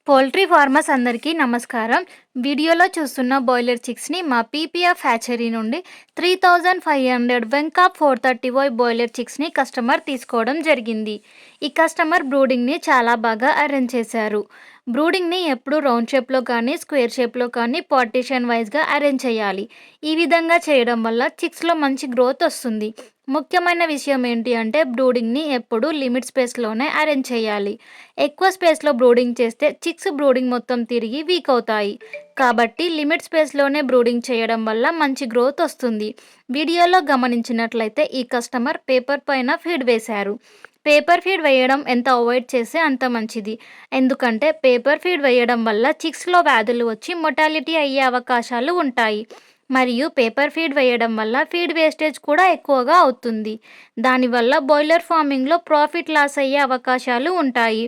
Poultry farmers అందరికీ నమస్కారం. వీడియోలో చూస్తున్న బాయిలర్ చిక్స్‌ని మా పీపీఎఫ్ హ్యాచరీ నుండి 3500 వెంకాప్ 430 బాయిలర్ చిక్స్‌ని కస్టమర్ తీసుకోవడం జరిగింది. ఈ కస్టమర్ బ్రూడింగ్‌ని చాలా బాగా అరేంజ్ చేశారు. బ్రూడింగ్‌ని ఎప్పుడు రౌండ్ షేప్‌లో కానీ, స్క్వేర్ షేప్‌లో కానీ పార్టిషన్ వైస్‌గా అరేంజ్ చేయాలి. ఈ విధంగా చేయడం వల్ల చిక్స్‌లో మంచి గ్రోత్ వస్తుంది. ముఖ్యమైన విషయం ఏంటి అంటే బ్రూడింగ్‌ని ఎప్పుడు లిమిట్ స్పేస్‌లోనే అరేంజ్ చేయాలి. ఎక్కువ స్పేస్‌లో బ్రూడింగ్ చేస్తే చిక్స్ బ్రూడింగ్ మొత్తం తిరిగి వీక్ అవుతాయి. కాబట్టి లిమిట్ స్పేస్‌లోనే బ్రూడింగ్ చేయడం వల్ల మంచి గ్రోత్ వస్తుంది. వీడియోలో గమనించినట్లయితే ఈ కస్టమర్ పేపర్ పైన ఫీడ్ వేశారు. పేపర్ ఫీడ్ వేయడం ఎంత అవాయిడ్ చేస్తే అంత మంచిది. ఎందుకంటే పేపర్ ఫీడ్ వేయడం వల్ల చిక్స్‌లో వ్యాధులు వచ్చి మొర్టాలిటీ అయ్యే అవకాశాలు ఉంటాయి. మరియు పేపర్ ఫీడ్ వేయడం వల్ల ఫీడ్ వేస్టేజ్ కూడా ఎక్కువగా అవుతుంది. దానివల్ల బాయిలర్ ఫార్మింగ్‌లో ప్రాఫిట్ లాస్ అయ్యే అవకాశాలు ఉంటాయి.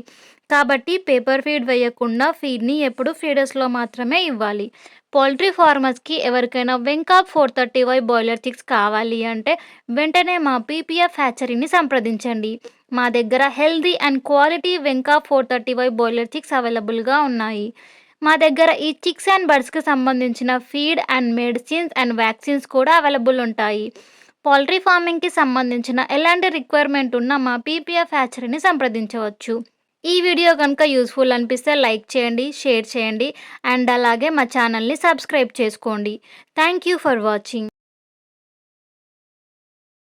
కాబట్టి పేపర్ ఫీడ్ వేయకుండా ఫీడ్‌ని ఎప్పుడు ఫీడర్స్‌లో మాత్రమే ఇవ్వాలి. పౌల్ట్రీ ఫార్మర్స్‌కి ఎవరికైనా వెంకాప్ 430 బాయిలర్ చిక్స్ కావాలి అంటే వెంటనే మా పీపీఎఫ్ హ్యాచరీని సంప్రదించండి. మా దగ్గర healthy and quality Vencobb 430 broiler chicks అవైలబుల్‌గా ఉన్నాయి. మా దగ్గర ఈ చిక్స్ అండ్ బర్డ్స్‌కి సంబంధించిన feed and medicines and vaccines కూడా అవైలబుల్ ఉంటాయి. పౌల్ట్రీ ఫార్మింగ్‌కి సంబంధించిన ఎలాంటి రిక్వైర్మెంట్ ఉన్నా మా పీపీఎఫ్ హ్యాచరీని సంప్రదించవచ్చు. ఈ వీడియో కనుక యూజ్‌ఫుల్ అనిపిస్తే లైక్ చేయండి, షేర్ చేయండి అండ్ అలాగే మా ఛానల్‌ని సబ్స్క్రైబ్ చేసుకోండి. Thank you for watching.